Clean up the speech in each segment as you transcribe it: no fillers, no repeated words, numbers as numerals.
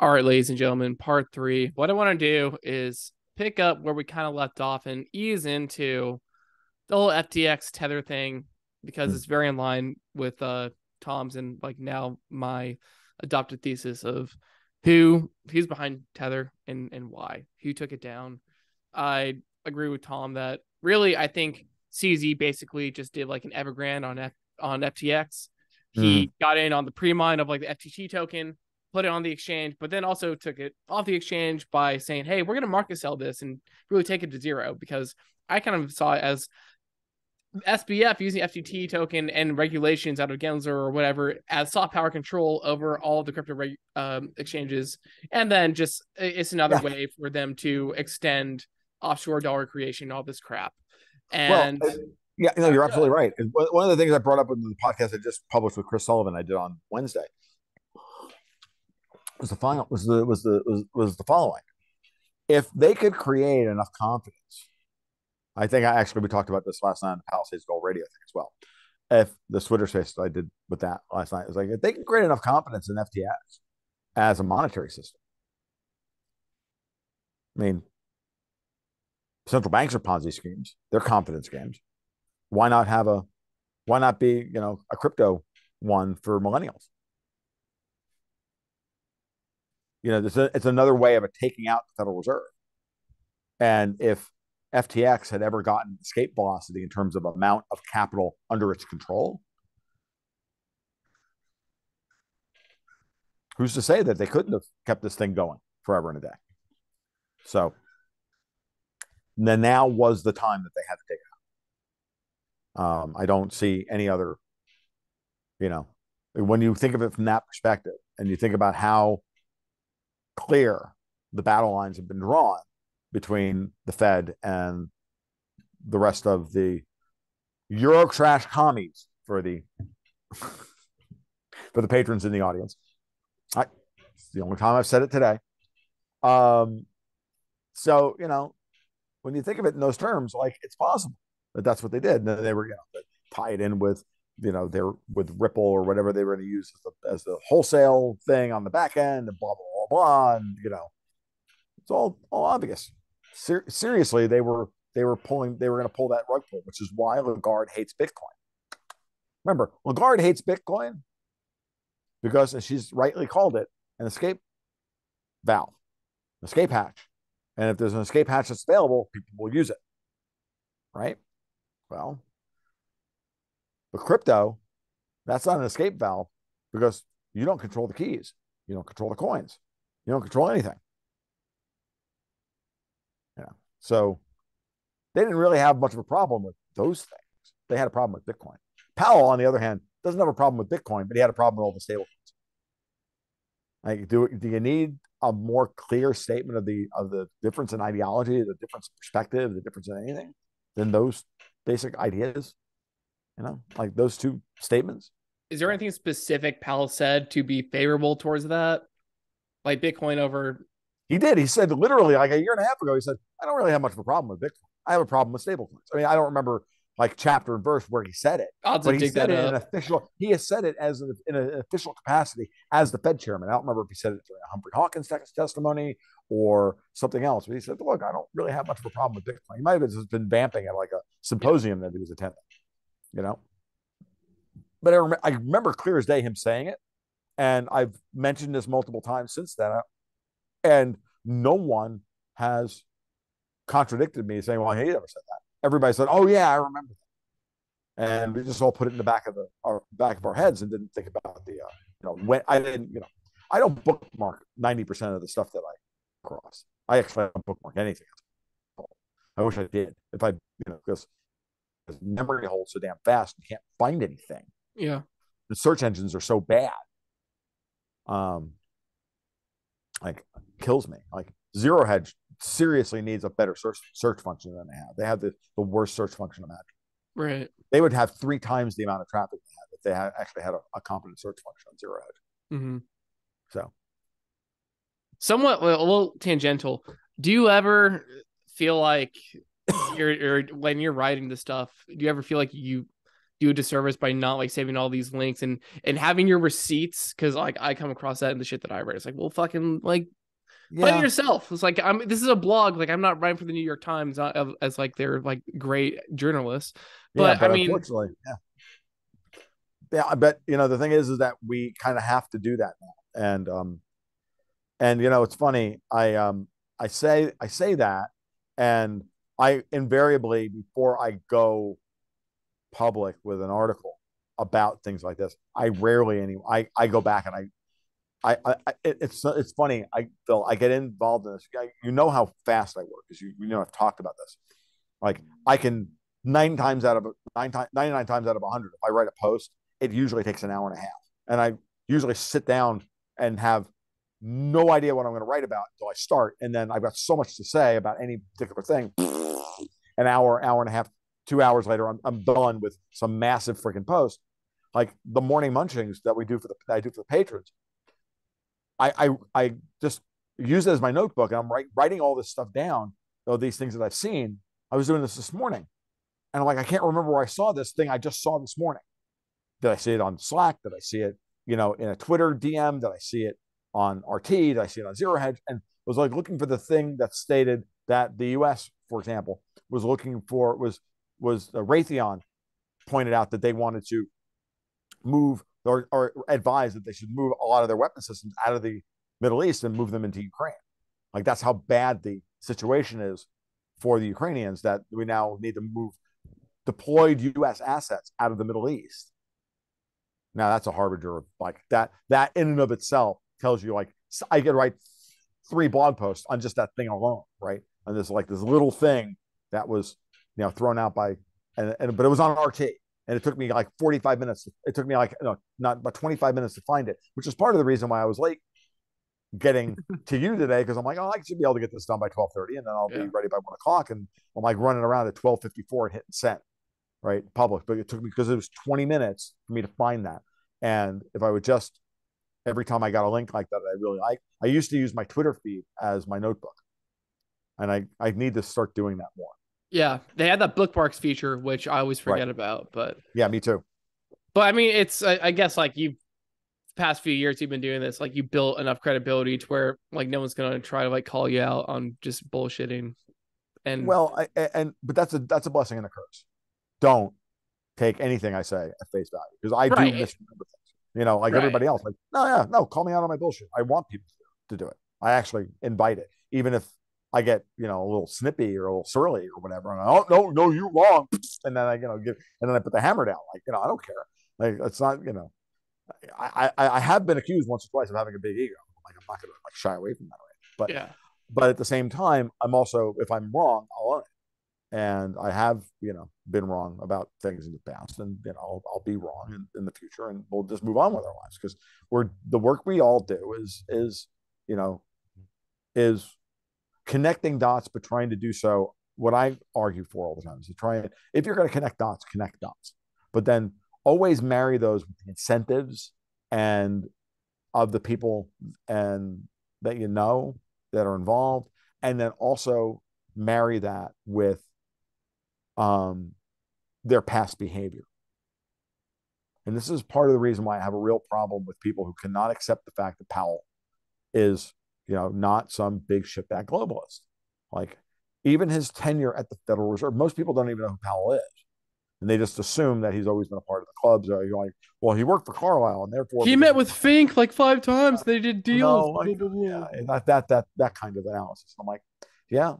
All right, ladies and gentlemen, part three. What I want to do is pick up where we kind of left off and ease into the whole FTX Tether thing because Mm. it's very in line with Tom's and like now my adopted thesis of who's behind Tether and why, who took it down. I agree with Tom that really I think CZ basically just did like an Evergrande on FTX. Mm. He got in on the pre-mine of like the FTT token, put it on the exchange, but then also took it off the exchange by saying, "Hey, we're going to market sell this and really take it to zero." Because I kind of saw it as SBF using FTT token and regulations out of Gensler or whatever as soft power control over all of the crypto exchanges, and then just it's another Yeah. way for them to extend offshore dollar creation, all this crap, Well, and yeah, you're absolutely right. And one of the things I brought up in the podcast I just published with Chris Sullivan, I did on Wednesday, was the final was the following. If they could create enough confidence, I think we talked about this last night on Palisades Gold Radio thing as well. If the Twitter space I did with that last night was like, if they can create enough confidence in FTX as a monetary system, I mean, central banks are Ponzi schemes, they're confidence games. Why not have a why not be, a crypto one for millennials? It's another way of taking out the Federal Reserve. And if FTX had ever gotten escape velocity in terms of amount of capital under its control, who's to say that they couldn't have kept this thing going forever and a day? So then now was the time that they had to take it out. I don't see any other, when you think of it from that perspective and you think about how clear the battle lines have been drawn between the Fed and the rest of the Euro trash commies for the patrons in the audience. It's the only time I've said it today. So when you think of it in those terms, like it's possible that that's what they did. And they were tie it in with they're with Ripple or whatever they were going to use as the wholesale thing on the back end and blah blah blah blah. And it's all obvious. Seriously, they were going to pull that rug pull, which is why Lagarde hates Bitcoin. Remember, Lagarde hates Bitcoin because, as she's rightly called it, an escape valve, escape hatch. And if there's an escape hatch that's available, people will use it. Right? Well, but crypto, that's not an escape valve because you don't control the keys. You don't control the coins. You don't control anything. So they didn't really have much of a problem with those things. They had a problem with Bitcoin. Powell, on the other hand, doesn't have a problem with Bitcoin, but he had a problem with all the stablecoins. Like, do you need a more clear statement of the difference in ideology, the difference in perspective, the difference in anything than those basic ideas? Like those two statements. is there anything specific Powell said to be favorable towards that, like Bitcoin over? He did. He said literally like a year and a half ago, he said, I don't really have much of a problem with Bitcoin. I have a problem with stablecoins. I mean, I don't remember like chapter and verse where he said it, I'll have to but he dig said that it in an up. official, he has said it in an official capacity as the Fed chairman. I don't remember if he said it during a Humphrey Hawkins testimony or something else, but he said, look, I don't really have much of a problem with Bitcoin. He might have just been vamping at like a Yeah. symposium that he was attending, you know? But I remember clear as day him saying it. And I've mentioned this multiple times since then. And no one has contradicted me saying, well, he never said that. Everybody said, oh, yeah, I remember that. And we just all put it in the back of our heads and didn't think about when I didn't, I don't bookmark 90% of the stuff that I cross. I actually don't bookmark anything. I wish I did. If I, because memory holds so damn fast, you can't find anything. Yeah. The search engines are so bad. Like kills me. Like Zero Hedge seriously needs a better search function than they have. They have the worst search function imaginable. Right. They would have 3 times the amount of traffic they had if they actually had a competent search function on Zero Hedge. Mm-hmm. So, somewhat a little tangential. Do you ever feel like when you're writing this stuff? Do you ever feel like you do a disservice by not like saving all these links and having your receipts, because like I come across that in the shit that I write. It's like, well, fucking like play it Yeah, yourself. It's like this is a blog. Like I'm not writing for the New York Times as like they're like great journalists. yeah, But I but mean, unfortunately, yeah. I bet the thing is that we kind of have to do that now, and it's funny. I say that, and I invariably before I go public with an article about things like this, I go back and it's funny. I get involved in this. You know how fast I work because I've talked about this. Like I can 99 times out of 100, if I write a post, it usually takes an hour and a half, and I usually sit down and have no idea what I'm going to write about until I start, and then I've got so much to say about any particular thing. An hour and a half, 2 hours later, I'm done with some massive freaking post. Like the morning munchings that I do for the patrons. I just use it as my notebook, and I'm writing all this stuff down. These things that I've seen. I was doing this morning, and I'm like, I can't remember where I saw this thing I just saw this morning. Did I see it on Slack? Did I see it, in a Twitter DM? Did I see it on RT? Did I see it on Zero Hedge? And was like looking for the thing that stated that the U.S., for example, was looking for was Raytheon pointed out that they wanted to move or advise that they should move a lot of their weapon systems out of the Middle East and move them into Ukraine. Like that's how bad the situation is for the Ukrainians, that we now need to move deployed U.S. assets out of the Middle East. Now that's a harbinger of like that. That in and of itself tells you like I could write 3 blog posts on just that thing alone, right? And there's like this little thing that was thrown out by, but it was on RT, and it took me like 45 minutes. It took me like not about 25 minutes to find it, which is part of the reason why I was late getting to you today, because I'm like, oh, I should be able to get this done by 12:30, and then I'll be ready by 1 o'clock, and I'm like running around at 12:54 and hitting send, right? Public, but it took me because it was 20 minutes for me to find that, and if I would just every time I got a link like that I really like, I used to use my Twitter feed as my notebook, and I need to start doing that more. yeah, they had that bookmarks feature, which I always Right. forget about. But Yeah, me too. but I mean, it's I guess like you past few years you've been doing this, like you built enough credibility to where like no one's gonna try to like call you out on just bullshitting. And Well, but that's a blessing and a curse. Don't take anything I say at face value, because I do right, misremember things. Like right. everybody else. Like, no, yeah, no, call me out on my bullshit. I want people to do it. I actually invite it, even if I get a little snippy or a little surly or whatever. And oh no, you're wrong. And then I give, and then I put the hammer down. Like I don't care. Like it's not. I have been accused once or twice of having a big ego. Like I'm not going to like shy away from that. Right? Yeah. But at the same time, I'm also, if I'm wrong, I'll own it. And I have, been wrong about things in the past, and I'll be wrong in the future, and we'll just move on with our lives, because the work we all do is connecting dots, but trying to do so. What I argue for all the time is to try and, if you're going to connect dots, but then always marry those with the incentives and of the people and that that are involved, and then also marry that with their past behavior. And this is part of the reason why I have a real problem with people who cannot accept the fact that Powell is, not some big shitbag globalist. Like even his tenure at the Federal Reserve, most people don't even know who Powell is. And they just assume that he's always been a part of the clubs. You're like, well, he worked for Carlyle, and therefore He met with Fink like 5 times. They did deals. like, Blah, blah, blah. yeah, that kind of analysis. I'm like, yeah,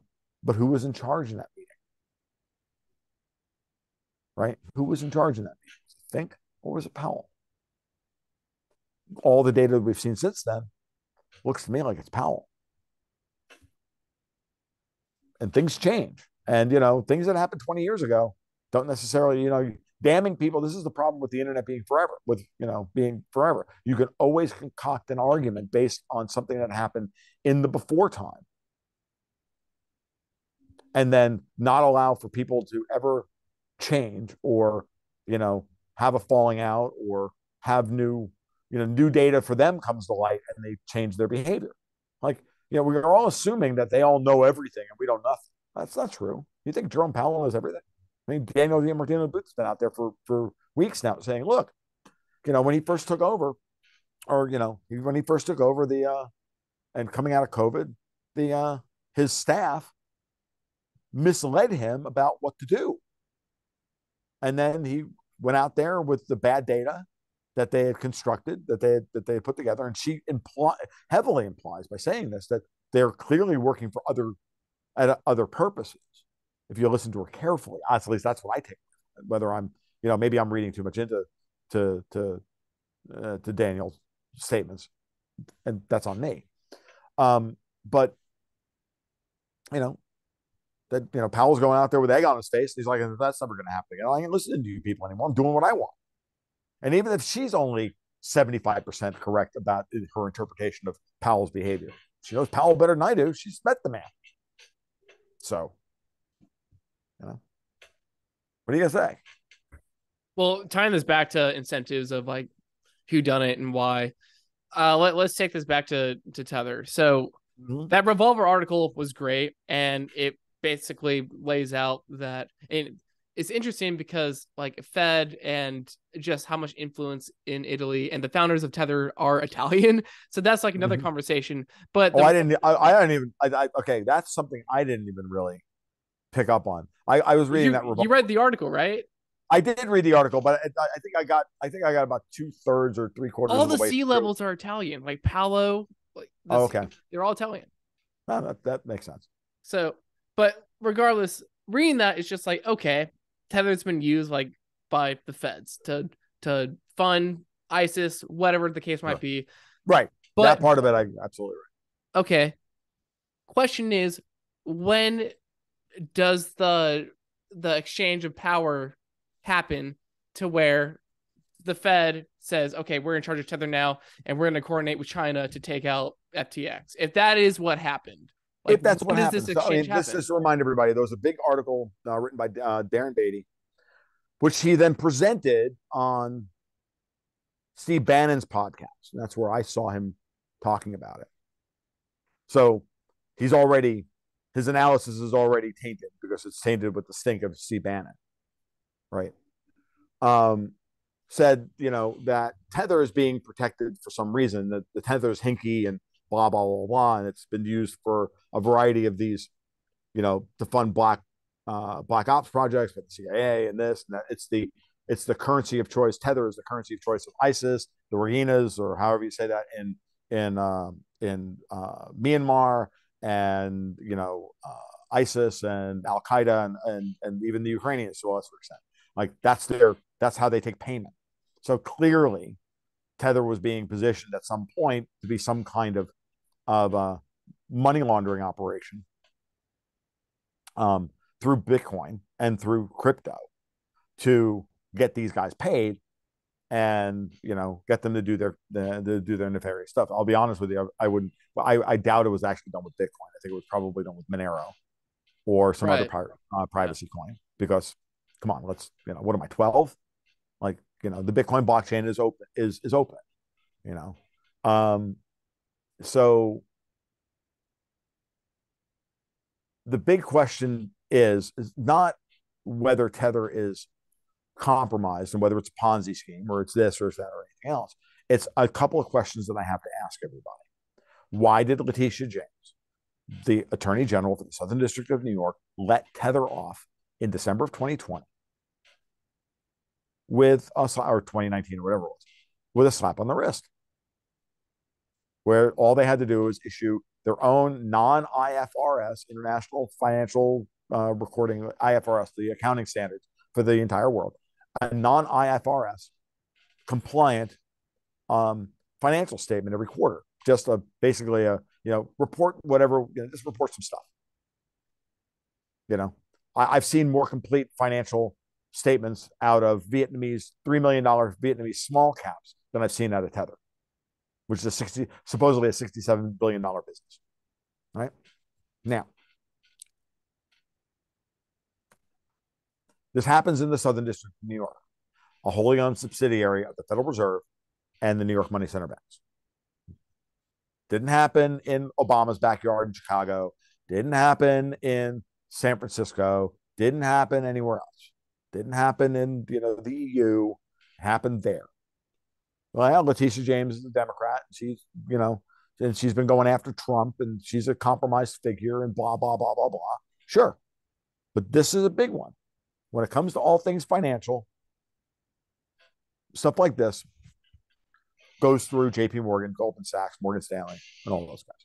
but who was in charge in that meeting? Right? Who was in charge in that meeting? Was it Fink or was it Powell? All the data we've seen since then looks to me like it's Powell. And things change. And, things that happened 20 years ago don't necessarily, damning people. This is the problem with the internet being forever, being forever. You can always concoct an argument based on something that happened in the before time, and then not allow for people to ever change or, have a falling out or have new data for them comes to light and they change their behavior. Like, we're all assuming that they all know everything and we don't know nothing. That's not true. You think Jerome Powell knows everything? I mean, Daniel DiMartino Booth's been out there for weeks now, saying, look, when he first took over, or when he first took over the and coming out of COVID, the his staff misled him about what to do, and then he went out there with the bad data that they had constructed, that they had put together, and she heavily implies by saying this that they're clearly working for other purposes. If you listen to her carefully, at least that's what I take. Whether I'm, maybe I'm reading too much into to Daniel's statements, and that's on me. But that Powell's going out there with egg on his face, and he's like, "That's never going to happen again. I ain't listening to you people anymore. I'm doing what I want." And even if she's only 75% correct about her interpretation of Powell's behavior, she knows Powell better than I do. She's met the man. So, what are you gonna say? Well, tying this back to incentives of like who done it and why, let's take this back to Tether. So that Revolver article was great, and it basically lays out that it's interesting because like Fed and just how much influence in Italy, and the founders of Tether are Italian, so that's like another conversation. But I didn't even. Okay, that's something I didn't even really pick up on. I was reading that. You read the article, right? I did read the article, but I think I got about 2/3 or 3/4. All the sea levels are Italian, like Paolo. Like okay, they're all Italian. No, that makes sense. So, but regardless, reading that is just like, okay, Tether's been used like by the feds to fund ISIS, whatever the case might be. Right. But that part of it, I absolutely right. Okay. Question is, when does the exchange of power happen to where the Fed says, okay, we're in charge of Tether now, and we're going to coordinate with China to take out FTX? If that is what happened, like, if that's what happened, this is to remind everybody, there was a big article written by Darren Beatty, which he then presented on Steve Bannon's podcast, and that's where I saw him talking about it. So his analysis is already tainted because it's tainted with the stink of Steve Bannon, right? Said, that Tether is being protected for some reason, that the Tether is hinky and blah, blah, blah, blah. And it's been used for a variety of these, to fund black ops projects with the CIA and this and that. It's the currency of choice. Tether is the currency of choice of ISIS, the Rohingyas, or however you say that in Myanmar, and, ISIS and Al Qaeda and even the Ukrainians to a lesser extent. Like that's how they take payment. So clearly, Tether was being positioned at some point to be some kind of money laundering operation through Bitcoin and through crypto to get these guys paid and get them to do their nefarious stuff. I'll be honest with you, I doubt it was actually done with Bitcoin. I think it was probably done with Monero or some other privacy coin, because come on, let's what am I, 12? Like, the Bitcoin blockchain is open, so the big question is not whether Tether is compromised and whether it's a Ponzi scheme or it's this or it's that or anything else. It's a couple of questions that I have to ask everybody. Why did Letitia James, the Attorney General for the Southern District of New York, let Tether off in December of 2020 with a, or 2019 or whatever it was, with a slap on the wrist, where all they had to do was issue their own non-IFRS, International Financial Recording, IFRS, the accounting standards for the entire world, a non-IFRS compliant financial statement every quarter, just basically a report whatever, just report some stuff. I've seen more complete financial statements out of $3 million Vietnamese small caps than I've seen out of Tether, which is supposedly a $67 billion business. Right now, this happens in the Southern District of New York, a wholly owned subsidiary of the Federal Reserve and the New York Money Center banks. Didn't happen in Obama's backyard in Chicago. Didn't happen in San Francisco. Didn't happen anywhere else. Didn't happen in the EU. happened there. Well, Letitia James is a Democrat. She's, and she's been going after Trump, and she's a compromised figure, and blah, blah, blah, blah, blah. Sure. But this is a big one. When it comes to all things financial, stuff like this goes through JP Morgan, Goldman Sachs, Morgan Stanley, and all those guys.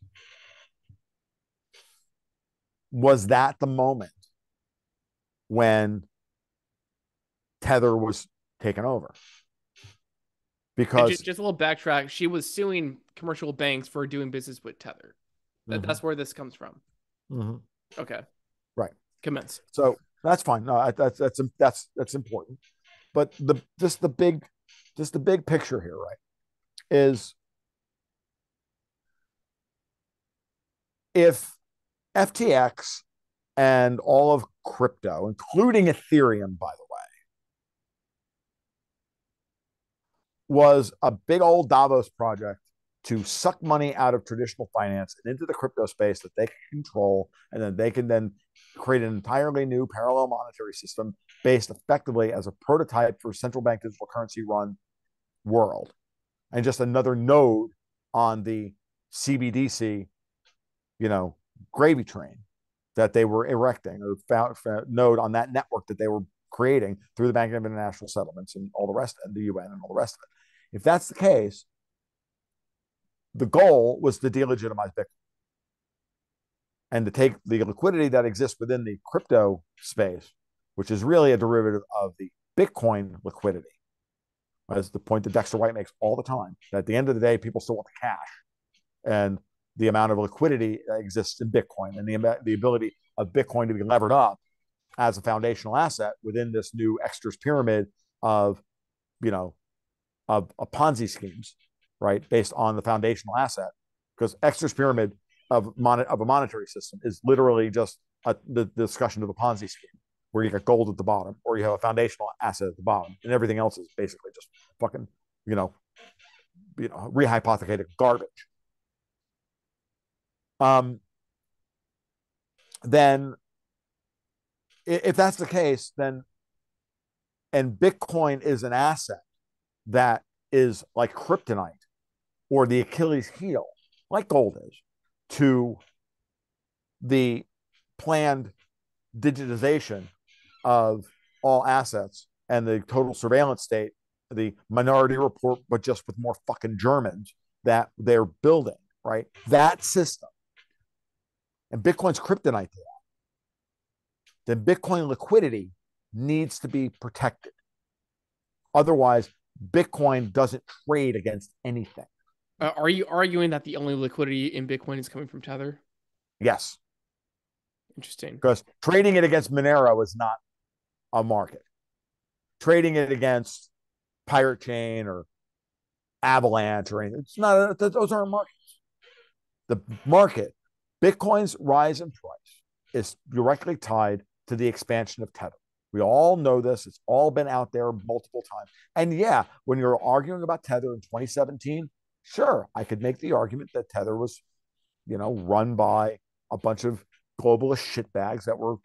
Was that the moment when Tether was taken over? Because just a little backtrack, she was suing commercial banks for doing business with Tether. That's where this comes from. Okay. Right. Commence. So that's fine. No, that's important. But the big picture here, right, is if FTX and all of crypto, including Ethereum, by the way, was a big old Davos project to suck money out of traditional finance and into the crypto space that they can control, and then they can then create an entirely new parallel monetary system based effectively as a prototype for central bank digital currency run world, and just another node on the CBDC, gravy train that they were erecting, or found node on that network that they were creating through the Bank of International Settlements and all the rest, and the UN and all the rest of it. If that's the case, the goal was to delegitimize Bitcoin and to take the liquidity that exists within the crypto space, which is really a derivative of the Bitcoin liquidity. That's the point that Dexter White makes all the time, that at the end of the day, people still want the cash. And the amount of liquidity that exists in Bitcoin, and the ability of Bitcoin to be levered up as a foundational asset within this new Exter's pyramid of Ponzi schemes, right, based on the foundational asset. Because Exter's pyramid of a monetary system is literally just the discussion of a Ponzi scheme, where you got gold at the bottom, or you have a foundational asset at the bottom, and everything else is basically just fucking, rehypothecated garbage. Then if that's the case, then, and Bitcoin is an asset that is like kryptonite or the Achilles heel, like gold is, to the planned digitization of all assets and the total surveillance state, the Minority Report, but just with more fucking Germans that they're building, right? That system. And Bitcoin's kryptonite to that. Then Bitcoin liquidity needs to be protected. Otherwise, Bitcoin doesn't trade against anything. Are you arguing that the only liquidity in Bitcoin is coming from Tether? Yes. Interesting. Because trading it against Monero is not a market. Trading it against Pirate Chain or Avalanche or anything, it's not. Those aren't markets. The market, Bitcoin's rise in price, is directly tied to the expansion of Tether. We all know this. It's all been out there multiple times. And yeah, when you're arguing about Tether in 2017, sure, I could make the argument that Tether was, run by a bunch of globalist shitbags that were,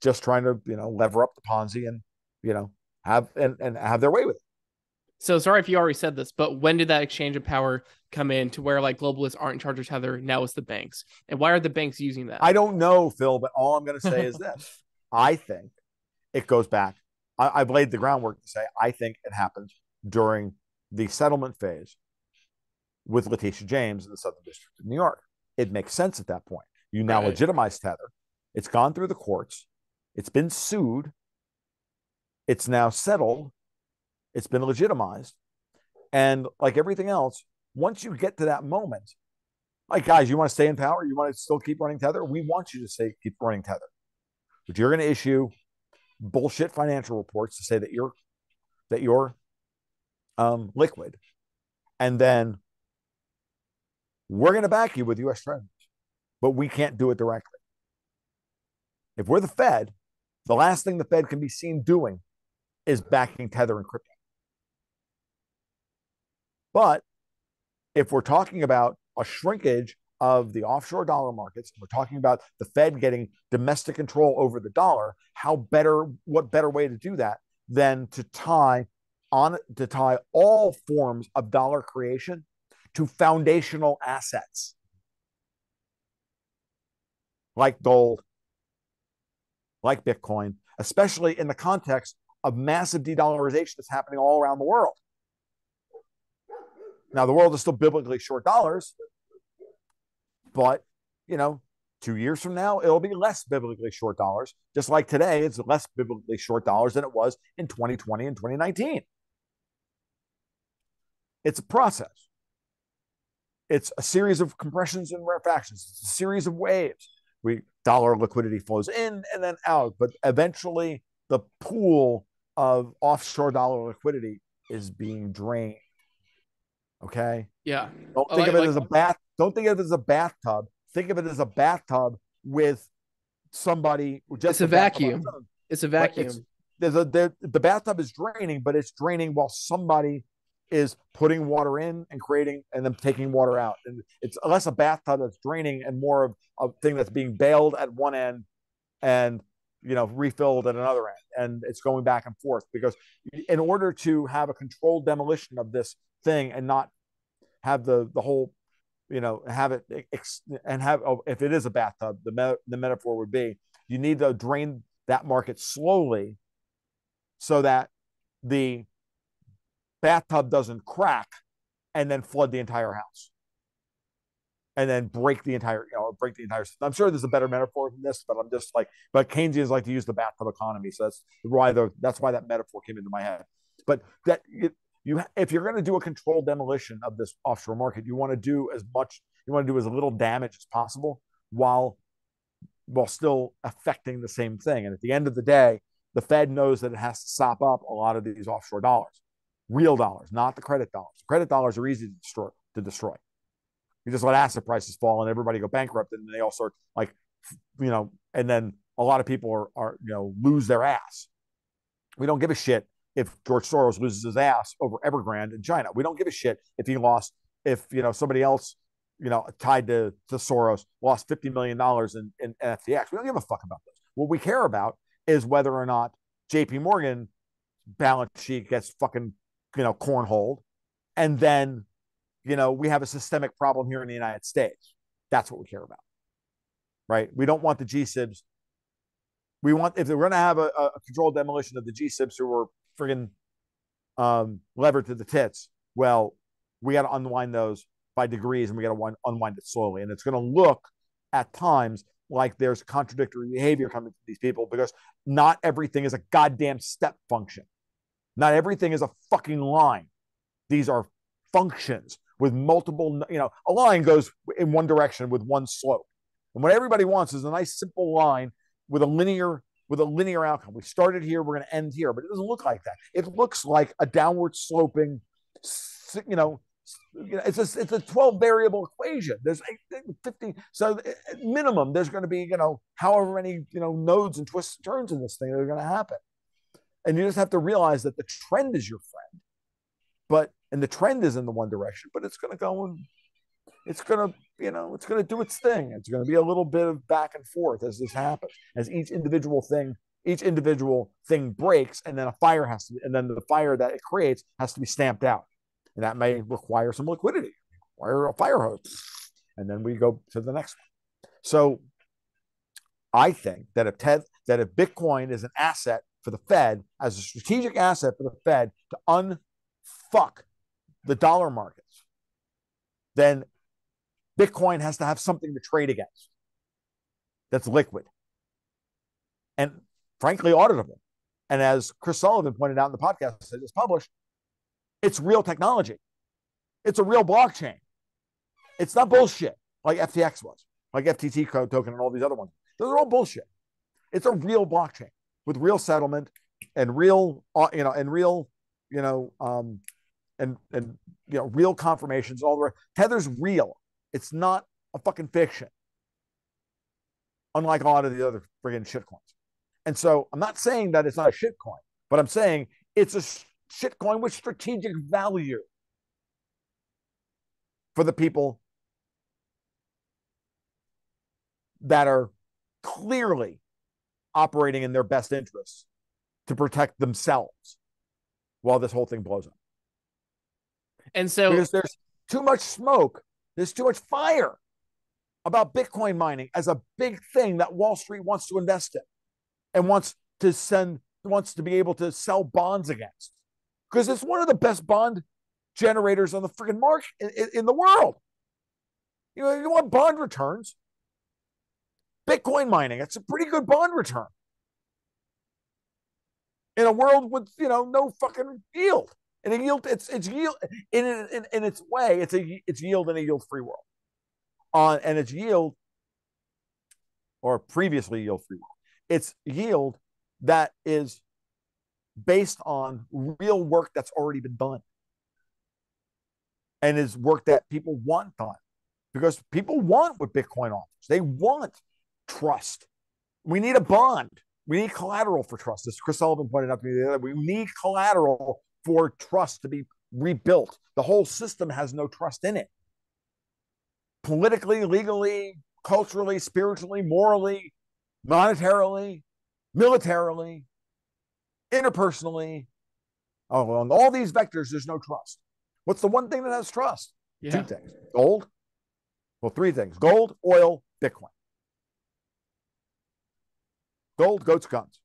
just trying to, lever up the Ponzi and, have their way with it. So sorry if you already said this, but when did that exchange of power come in to where like globalists aren't in charge of Tether? Now it's the banks. And why are the banks using that? I don't know, Phil, but all I'm going to say is this. I think it goes back. I've laid the groundwork to say I think it happened during the settlement phase with Letitia James in the Southern District of New York. It makes sense at that point. You now legitimize Tether. It's gone through the courts. It's been sued. It's now settled. It's been legitimized. And like everything else, once you get to that moment, like, guys, you want to stay in power? You want to still keep running Tether? We want you to keep running Tether. But you're going to issue bullshit financial reports to say that you're liquid. And then we're going to back you with U.S. Treasuries. But we can't do it directly. If we're the Fed, the last thing the Fed can be seen doing is backing Tether and crypto. But if we're talking about a shrinkage of the offshore dollar markets, we're talking about the Fed getting domestic control over the dollar, what better way to do that than to tie to tie all forms of dollar creation to foundational assets like gold, like Bitcoin, especially in the context of massive de-dollarization that's happening all around the world. Now, the world is still biblically short dollars, but, 2 years from now, it'll be less biblically short dollars, just like today, it's less biblically short dollars than it was in 2020 and 2019. It's a process. It's a series of compressions and rarefactions. It's a series of waves. Dollar liquidity flows in and then out, but eventually the pool of offshore dollar liquidity is being drained. Okay. Yeah. Don't think of it as a bath. Don't think of it as a bathtub. Think of it as a bathtub with somebody. It's a vacuum. It's a vacuum. The bathtub is draining, but it's draining while somebody is putting water in and creating and then taking water out. And it's less a bathtub that's draining and more of a thing that's being bailed at one end and refilled at another end. And it's going back and forth because in order to have a controlled demolition of this thing and not have the whole, have it and have, if it is a bathtub, the metaphor would be you need to drain that market slowly so that the bathtub doesn't crack and then flood the entire house and then break the entire system. I'm sure there's a better metaphor than this, but I'm just but Keynesians like to use the bathtub economy. So that's why that metaphor came into my head. But if you're going to do a controlled demolition of this offshore market, you want to do as little damage as possible while still affecting the same thing. And at the end of the day, the Fed knows that it has to sop up a lot of these offshore dollars. Real dollars, not the credit dollars. Credit dollars are easy to destroy. You just let asset prices fall and everybody go bankrupt, and they all start and then a lot of people are lose their ass. We don't give a shit if George Soros loses his ass over Evergrande in China. We don't give a shit if somebody else tied to Soros lost $50 million in FTX. We don't give a fuck about this. What we care about is whether or not JP Morgan balance sheet gets fucking cornholed, and then we have a systemic problem here in the United States. That's what we care about, right? We don't want the G-SIBs. If they're going to have a controlled demolition of the G-SIBs who were friggin' levered to the tits, well, we got to unwind those by degrees, and we got to unwind it slowly. And it's going to look at times like there's contradictory behavior coming from these people because not everything is a goddamn step function. Not everything is a fucking line. These are functions with multiple, a line goes in one direction with one slope. And what everybody wants is a nice simple line with a linear outcome. We started here, we're going to end here, but it doesn't look like that. It looks like a downward sloping, it's a 12 variable equation. There's 50, so minimum there's going to be, however many, nodes and twists and turns in this thing that are going to happen. And you just have to realize that the trend is your friend, and the trend is in the one direction, but it's going to go and it's going to do its thing. It's going to be a little bit of back and forth as this happens, as each individual thing breaks, and then and then the fire that it creates has to be stamped out. And that may require some liquidity, require a fire hose. And then we go to the next one. So I think that if Bitcoin is an asset for the Fed, as a strategic asset for the Fed to unfuck the dollar markets, then Bitcoin has to have something to trade against that's liquid and frankly auditable. And as Chris Sullivan pointed out in the podcast I just published, it's real technology. It's a real blockchain. It's not bullshit like FTX was, like FTT token and all these other ones. Those are all bullshit. It's a real blockchain with real settlement and real, real confirmations. All the rest. Tether's real. It's not a fucking fiction, unlike a lot of the other friggin' shitcoins. And so I'm not saying that it's not a shitcoin, but I'm saying it's a shitcoin with strategic value for the people that are clearly operating in their best interests to protect themselves while this whole thing blows up. And so, Because there's too much smoke, there's too much fire about Bitcoin mining as a big thing that Wall Street wants to invest in and wants to be able to sell bonds against. Because it's one of the best bond generators on the freaking market in the world. You know, you want bond returns. Bitcoin mining, it's a pretty good bond return in a world with, you know, no fucking yield. And a yield, it's yield in its way, it's yield in a yield-free world. And it's yield, or previously yield-free world. It's yield that is based on real work that's already been done, and is work that people want done, because people want what Bitcoin offers. They want trust. We need a bond. We need collateral for trust. As Chris Sullivan pointed out to me the other day, we need collateral for trust to be rebuilt. The whole system has no trust in it. Politically, legally, culturally, spiritually, morally, monetarily, militarily, interpersonally. Oh, on all these vectors, there's no trust. What's the one thing that has trust? yeah. Two things. Gold. Well, three things. Gold, oil, Bitcoin. Gold, goats, guns.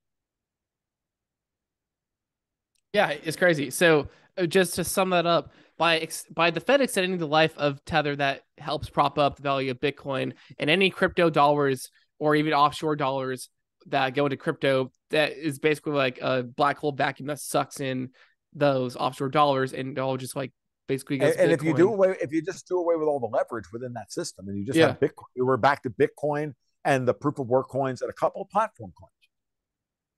Yeah, it's crazy. So just to sum that up, by the Fed extending the life of Tether, that helps prop up the value of Bitcoin, and any crypto dollars or even offshore dollars that go into crypto, that is basically like a black hole vacuum that sucks in those offshore dollars, and it all just like basically goes. And if you just do away with all the leverage within that system, and you just have Bitcoin, we're back to Bitcoin and the proof of work coins and a couple of platform coins.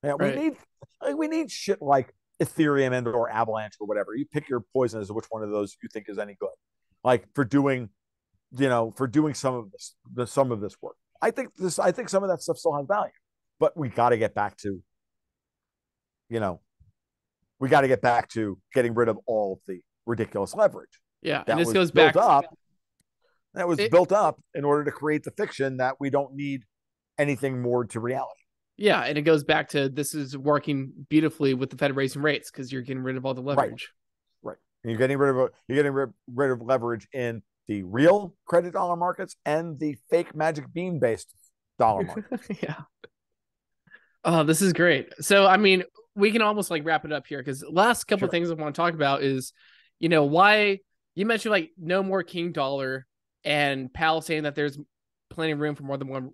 Yeah, we need shit like Ethereum and or Avalanche or whatever. You pick your poison as to which one of those you think is any good. Like for doing some of this work. I think some of that stuff still has value. But we got to get back to, getting rid of all of the ridiculous leverage. Yeah, and this goes back that was built up in order to create the fiction that we don't need anything more to reality. Yeah, and it goes back to, this is working beautifully with the Fed raising rates because you're getting rid of all the leverage. Right. And you're getting rid of leverage in the real credit dollar markets and the fake magic bean based dollar markets. Yeah. Oh, this is great. So, I mean, we can almost like wrap it up here, because last couple of things I want to talk about is, why you mentioned like no more king dollar, and Powell saying that there's plenty of room for more than one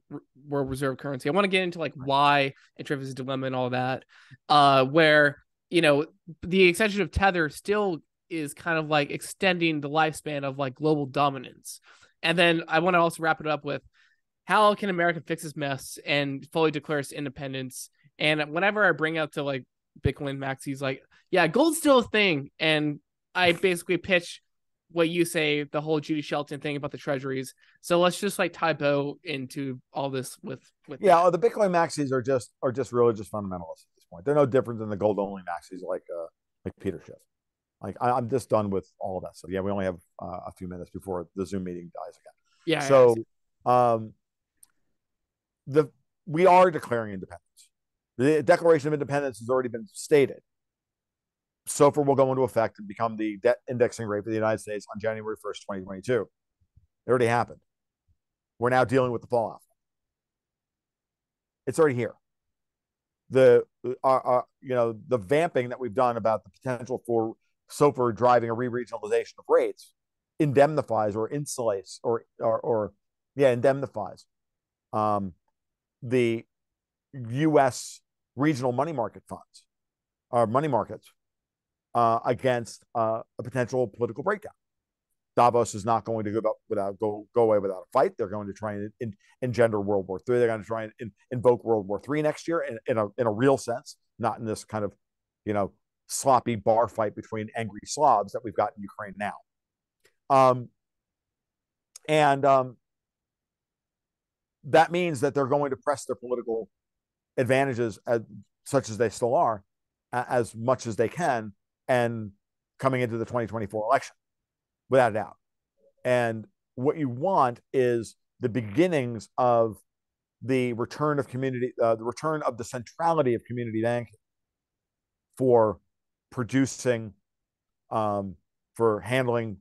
world reserve currency. I want to get into like why and Travis's dilemma and all that, where, the extension of Tether still is kind of like extending the lifespan of like global dominance. And then I want to also wrap it up with, how can America fix this mess and fully declare its independence? And whenever I bring up to like Bitcoin Max, he's like, yeah, gold's still a thing. And I basically pitch what you say, the whole Judy Shelton thing about the treasuries. So let's just like tie bow into all this with that. The Bitcoin maxis are just really just fundamentalists at this point. They're no different than the gold only maxis like Peter Schiff. Like I'm just done with all of that stuff. Yeah, we only have a few minutes before the Zoom meeting dies again. Yeah. So we are declaring independence. The Declaration of Independence has already been stated. SOFR will go into effect and become the debt indexing rate for the United States on January 1st, 2022. It already happened. We're now dealing with the fallout. It's already here. The vamping that we've done about the potential for SOFR driving a re-regionalization of rates indemnifies or insulates indemnifies the U.S. regional money market funds or money markets against a potential political breakdown. Davos is not going to go away without a fight. They're going to try and engender World War III. They're going to try and invoke World War III next year in a real sense, not in this kind of sloppy bar fight between angry Slavs that we've got in Ukraine now. That means that they're going to press their political advantages, such as they still are, as much as they can, and coming into the 2024 election, without a doubt. And what you want is the beginnings of the return of the return of the centrality of community banking for producing, for handling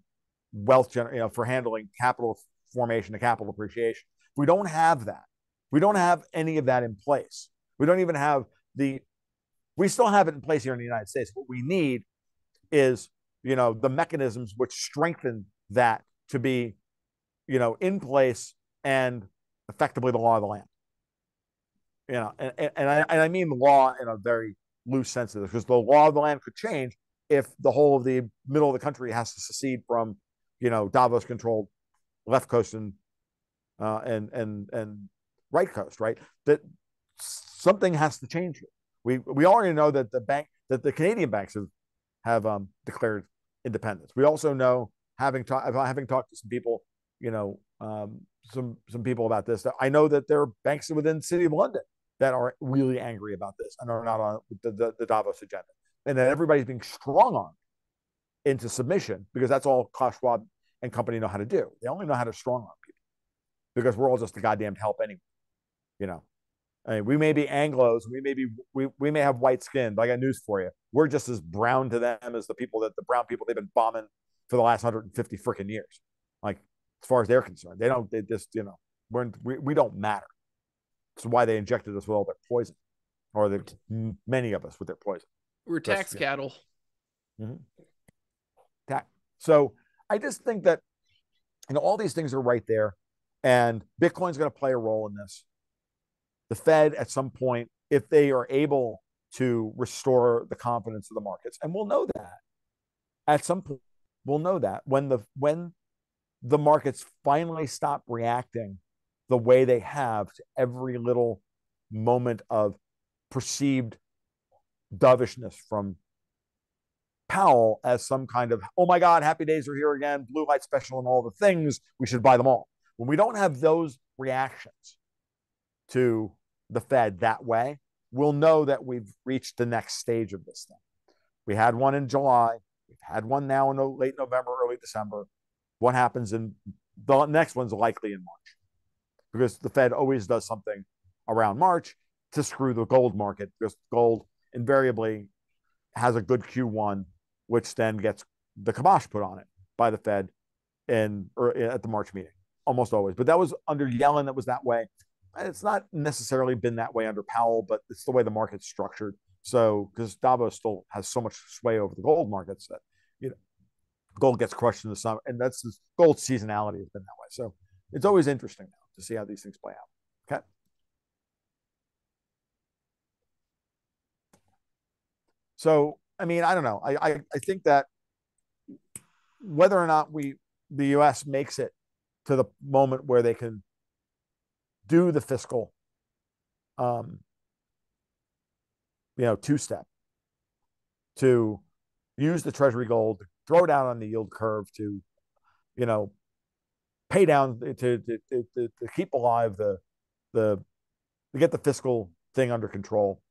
for handling capital formation and capital appreciation. We don't have that. We don't have any of that in place. We don't even have we still have it in place here in the United States. What we need is, the mechanisms which strengthen that to be, in place and effectively the law of the land. And I mean the law in a very loose sense of this, because the law of the land could change if the whole of the middle of the country has to secede from, Davos controlled left coast and right coast, right? That something has to change here. We already know that the Canadian banks have declared independence. We also know, having talked to some people, some people about this, that I know that there are banks within the city of London that are really angry about this and are not on the Davos agenda, and that everybody's being strong armed into submission, because that's all Klaus Schwab and company know how to do. They only know how to strong arm people, because we're all just a goddamn help anyway. I mean, we may be Anglos, we may have white skin, but I got news for you. We're just as brown to them as the brown people they've been bombing for the last 150 freaking years. Like, as far as they're concerned, they just, we don't matter. That's why they injected us with all their poison, or many of us with their poison. We're tax cattle. Mm-hmm. So I just think that, all these things are right there, and Bitcoin's going to play a role in this. The Fed, at some point, if they are able to restore the confidence of the markets, and we'll know that at some point, we'll know that when the markets finally stop reacting the way they have to every little moment of perceived dovishness from Powell as some kind of, oh my God, happy days are here again, blue light special and all the things, we should buy them all. When we don't have those reactions to the Fed that way, we'll know that we've reached the next stage of this thing. We had one in July. We've had one now in late November, early December. What happens in the next one's likely in March, because the Fed always does something around March to screw the gold market, because gold invariably has a good Q1, which then gets the kibosh put on it by the Fed at the March meeting, almost always. But that was under Yellen, that was that way. It's not necessarily been that way under Powell, but it's the way the market's structured. So, because Davos still has so much sway over the gold markets that, gold gets crushed in the summer, and that's gold seasonality has been that way. So it's always interesting now to see how these things play out. Okay. So, I mean, I don't know. I think that whether or not the U.S. makes it to the moment where they can do the fiscal, two-step to use the Treasury gold, throw down on the yield curve to, pay down to keep alive to get the fiscal thing under control.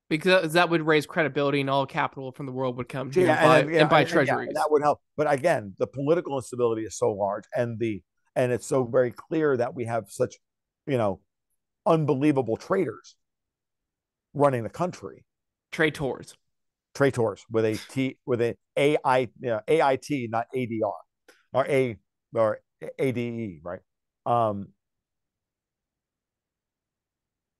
Because that would raise credibility, and all capital from the world would come here and buy treasuries. And that would help. But again, the political instability is so large, and it's so very clear that we have such, unbelievable traders running the country. Traitors with a AIT, not ADR or ADE, right?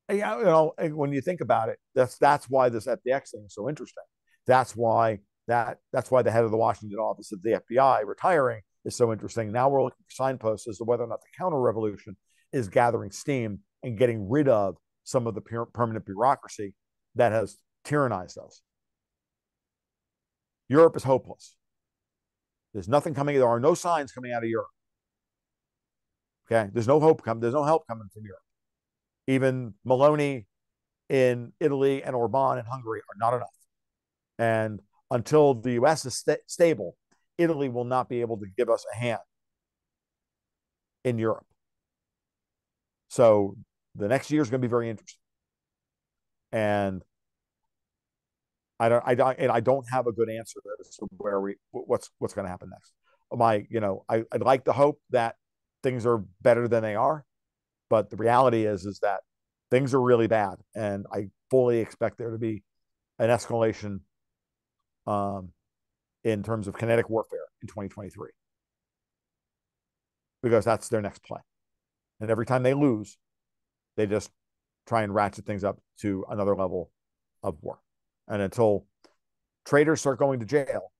When you think about it, that's why this FTX thing is so interesting. That's why the head of the Washington office of the FBI retiring is so interesting. Now we're looking for signposts as to whether or not the counter-revolution is gathering steam and getting rid of some of the permanent bureaucracy that has tyrannized us. Europe is hopeless. There's nothing coming. There are no signs coming out of Europe. Okay, there's no help coming from Europe. Even Meloni in Italy and Orban in Hungary are not enough. And until the U.S. is stable, Italy will not be able to give us a hand in Europe. So the next year is going to be very interesting. And I don't have a good answer as to what's going to happen next. I'd like to hope that things are better than they are, but the reality is that things are really bad, and I fully expect there to be an escalation in terms of kinetic warfare in 2023, because that's their next play. And every time they lose, they just try and ratchet things up to another level of war. And until traders start going to jail,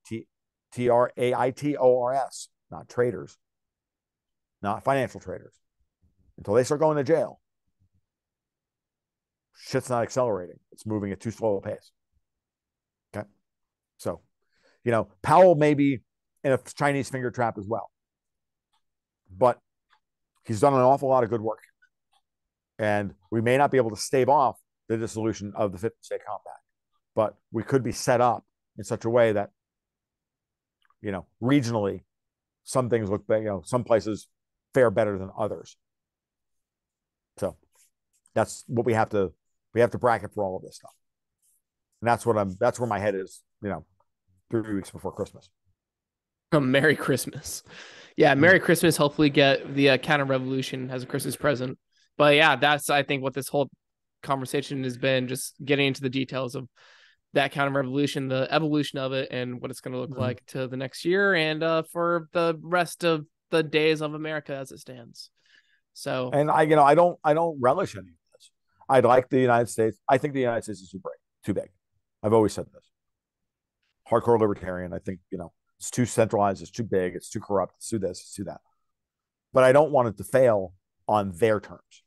TRAITORS, not traders, not financial traders, until they start going to jail, shit's not accelerating. It's moving at too slow a pace. Okay. So, Powell may be in a Chinese finger trap as well, but he's done an awful lot of good work. And we may not be able to stave off the dissolution of the 50-state compact, but we could be set up in such a way that, regionally, some things look better, some places fare better than others. So that's what we have to bracket for all of this stuff. And that's where my head is, 3 weeks before Christmas. Merry Christmas. Yeah, Merry Christmas. Hopefully get the counter revolution as a Christmas present. But yeah, that's, I think, what this whole conversation has been, just getting into the details of that counter revolution, the evolution of it, and what it's going to look like to the next year and for the rest of the days of America as it stands. So, and I don't relish any of this. I'd like the United States. I think the United States is too big. I've always said this. Hardcore libertarian. I think, it's too centralized. It's too big. It's too corrupt. It's too this. It's too that. But I don't want it to fail on their terms,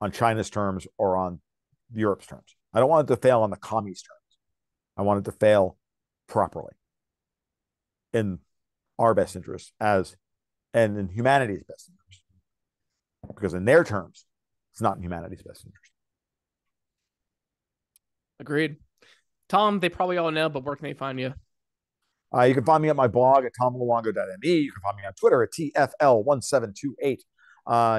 on China's terms, or on Europe's terms. I don't want it to fail on the commies' terms. I want it to fail properly in our best interest and in humanity's best interest. Because in their terms, it's not in humanity's best interest. Agreed. Tom, they probably all know, but where can they find you? You can find me at my blog at tomluongo.me. You can find me on Twitter at TFL1728.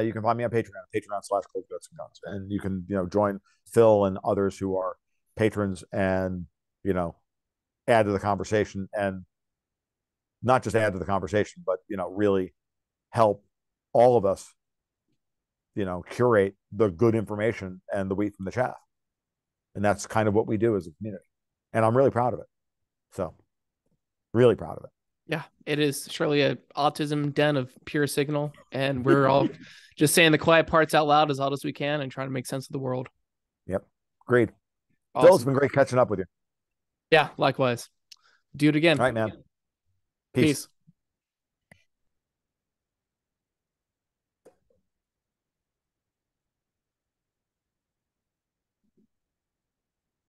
You can find me on Patreon.com/coldgoatsandguns. And you can, join Phil and others who are patrons and, add to the conversation, and not just add to the conversation, but, really help all of us, curate the good information and the wheat from the chaff. And that's kind of what we do as a community. And I'm really proud of it. So, really proud of it. Yeah, it is surely an autism den of pure signal. And we're all just saying the quiet parts out loud as loud as we can and trying to make sense of the world. Yep. Great. Awesome. Phil, it's been great catching up with you. Yeah, likewise. Do it again. All right, man. Peace.